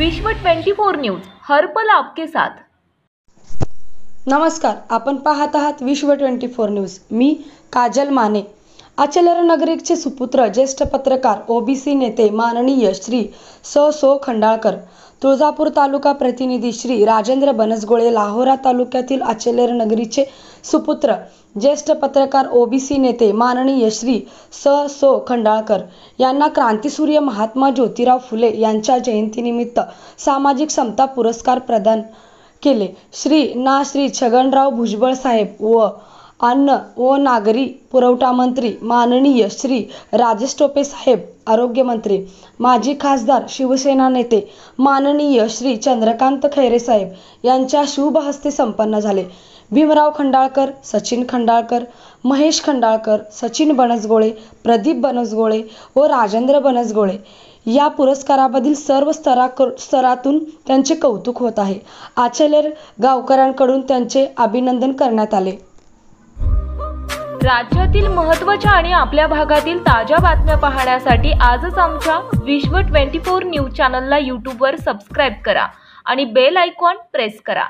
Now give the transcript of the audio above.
विश्व 24 न्यूज हर पल आपके साथ। नमस्कार, आपण पाहत आहात विश्व 24 न्यूज। मी काजल माने। आचलेर नगरीचे सुपुत्र ज्येष्ठ पत्रकार ओबीसी नेते माननीय श्री सो खंडाळकर, तुळजापूर तालुका प्रतिनिधी श्री राजेंद्र बनसगोळे, लाहोरा तालुक्यातील आचलेर नगरीचे सुपुत्र ज्येष्ठ पत्रकार ओबीसी नेते माननीय श्री सो खंडाळकर यांना क्रांतिसूर्य महात्मा ज्योतिराव फुले यांच्या जयंतीनिमित्त सामाजिक समता पुरस्कार प्रदान केले। श्री छगनराव भुजबळ साहेब व अन्न व नागरी पुरवठा मंत्री माननीय श्री राजेश टोपे साहेब, आरोग्य मंत्री, माजी खासदार शिवसेना नेते माननीय श्री चंद्रकांत खैरे साहेब यांच्या शुभ हस्ते संपन्न झाले। भीमराव खंडाळकर, सचिन खंडाळकर, महेश खंडाळकर, सचिन बनसगोळे, प्रदीप बनसगोळे व राजेंद्र बनसगोळे या पुरस्काराबद्दल सर्व स्तरातून त्यांचे कौतुक होत आहे। आचलेर गावकऱ्यांकडून त्यांचे अभिनंदन करण्यात आले। राज्यातील महत्त्वाच्या आणि आपल्या भागातील ताज्या बातम्या पाहण्यासाठी आजच आमच्या विश्व 24 न्यूज चॅनलला YouTube वर सबस्क्राइब करा आणि बेल आयकॉन प्रेस करा।